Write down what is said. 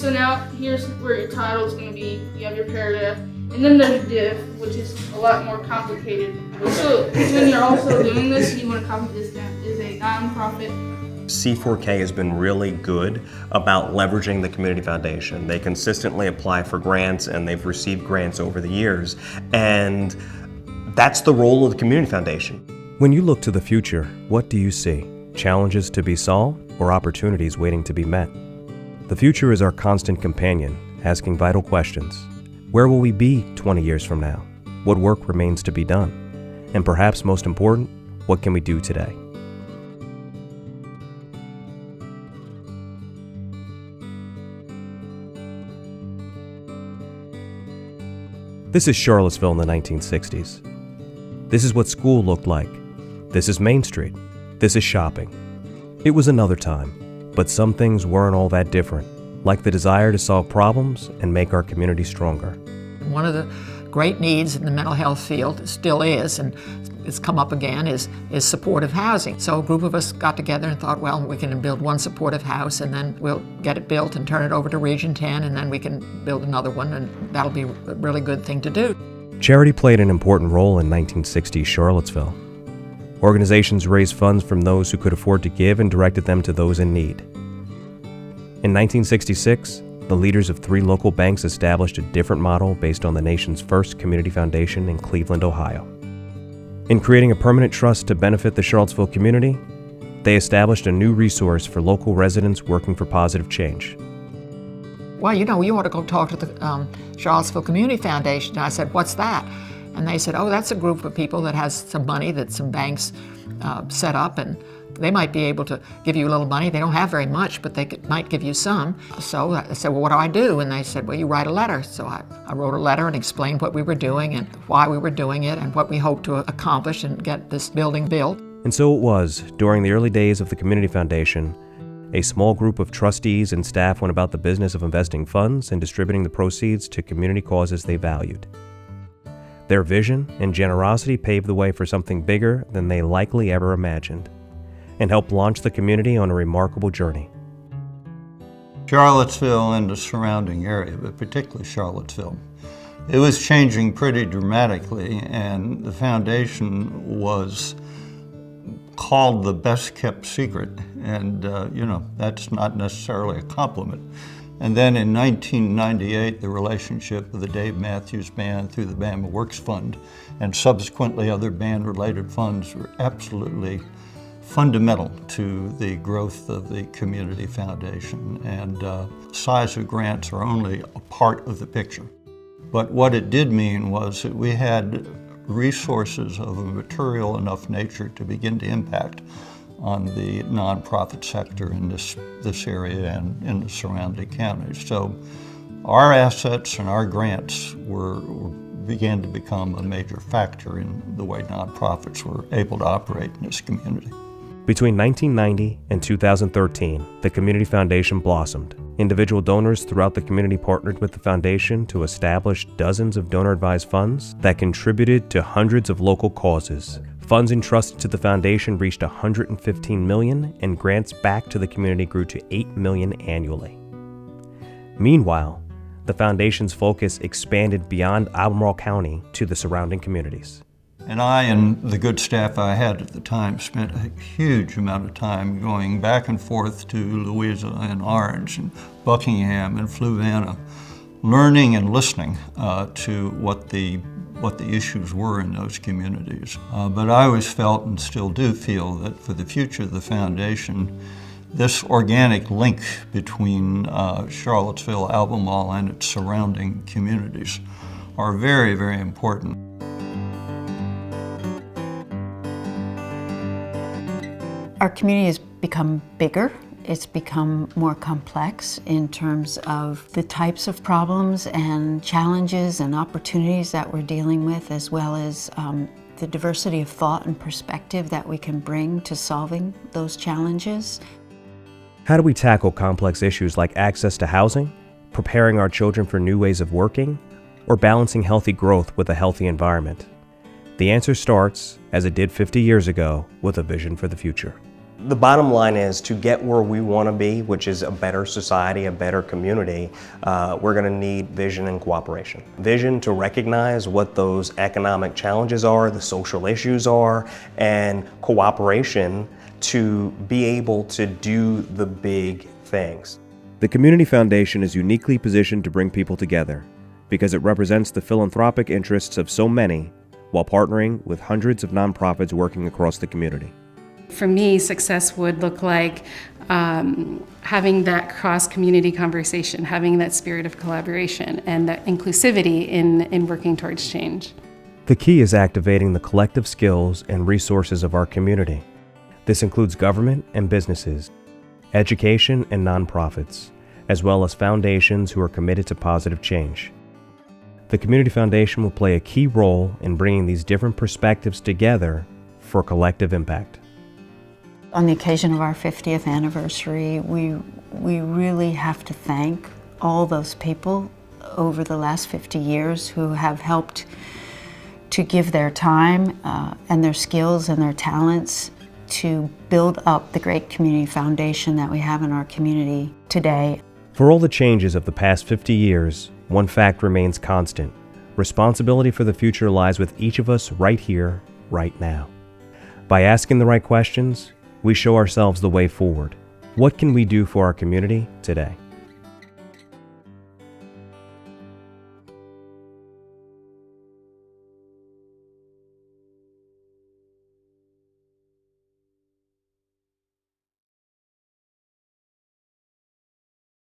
So now here's where your title is going to be. You have your paragraph, and then there's div, which is a lot more complicated. So when you're also doing this, you want to copy this down. Is a nonprofit. C4K has been really good about leveraging the Community Foundation. They consistently apply for grants, and they've received grants over the years, and that's the role of the Community Foundation. When you look to the future, what do you see? Challenges to be solved or opportunities waiting to be met? The future is our constant companion, asking vital questions. Where will we be 20 years from now? What work remains to be done? And perhaps most important, what can we do today? This is Charlottesville in the 1960s. This is what school looked like. This is Main Street. This is shopping. It was another time, but some things weren't all that different, like the desire to solve problems and make our community stronger. One of the great needs in the mental health field still is, and it's come up again, is supportive housing. So a group of us got together and thought, well, we can build one supportive house and then we'll get it built and turn it over to Region 10, and then we can build another one, and that'll be a really good thing to do. Charity played an important role in 1960s Charlottesville. Organizations raised funds from those who could afford to give and directed them to those in need. In 1966, the leaders of 3 local banks established a different model based on the nation's first community foundation in Cleveland, Ohio. In creating a permanent trust to benefit the Charlottesville community, they established a new resource for local residents working for positive change. Well, you ought to go talk to the Charlottesville Community Foundation. And I said, what's that? And they said, oh, that's a group of people that has some money that some banks set up, and they might be able to give you a little money. They don't have very much, but they might give you some. So I said, well, what do I do? And they said, well, you write a letter. So I wrote a letter and explained what we were doing and why we were doing it and what we hoped to accomplish and get this building built. And so it was, during the early days of the Community Foundation, a small group of trustees and staff went about the business of investing funds and distributing the proceeds to community causes they valued. Their vision and generosity paved the way for something bigger than they likely ever imagined, and helped launch the community on a remarkable journey. Charlottesville and the surrounding area, but particularly Charlottesville, it was changing pretty dramatically, and the foundation was called the best kept secret, and that's not necessarily a compliment. And then in 1998, the relationship with the Dave Matthews Band through the Bama Works Fund and subsequently other band-related funds were absolutely fundamental to the growth of the Community Foundation. And size of grants are only a part of the picture. But what it did mean was that we had resources of a material enough nature to begin to impact on the nonprofit sector in this area and in the surrounding counties. So our assets and our grants began to become a major factor in the way nonprofits were able to operate in this community. Between 1990 and 2013, the Community Foundation blossomed. Individual donors throughout the community partnered with the foundation to establish dozens of donor-advised funds that contributed to hundreds of local causes. Funds entrusted to the foundation reached $115 million, and grants back to the community grew to $8 million annually. Meanwhile, the foundation's focus expanded beyond Albemarle County to the surrounding communities. And I and the good staff I had at the time spent a huge amount of time going back and forth to Louisa and Orange and Buckingham and Fluvanna, learning and listening to what the issues were in those communities. But I always felt and still do feel that for the future of the foundation, this organic link between Charlottesville, Albemarle, and its surrounding communities are very, very important. Our community has become bigger. It's become more complex in terms of the types of problems and challenges and opportunities that we're dealing with, as well as the diversity of thought and perspective that we can bring to solving those challenges. How do we tackle complex issues like access to housing, preparing our children for new ways of working, or balancing healthy growth with a healthy environment? The answer starts, as it did 50 years ago, with a vision for the future. The bottom line is to get where we want to be, which is a better society, a better community, we're going to need vision and cooperation. Vision to recognize what those economic challenges are, the social issues are, and cooperation to be able to do the big things. The Community Foundation is uniquely positioned to bring people together because it represents the philanthropic interests of so many while partnering with hundreds of nonprofits working across the community. For me, success would look like having that cross-community conversation, having that spirit of collaboration and that inclusivity in working towards change. The key is activating the collective skills and resources of our community. This includes government and businesses, education and nonprofits, as well as foundations who are committed to positive change. The Community Foundation will play a key role in bringing these different perspectives together for collective impact. On the occasion of our 50th anniversary, we really have to thank all those people over the last 50 years who have helped to give their time and their skills and their talents to build up the great community foundation that we have in our community today. For all the changes of the past 50 years, one fact remains constant. Responsibility for the future lies with each of us right here, right now. By asking the right questions, we show ourselves the way forward. What can we do for our community today?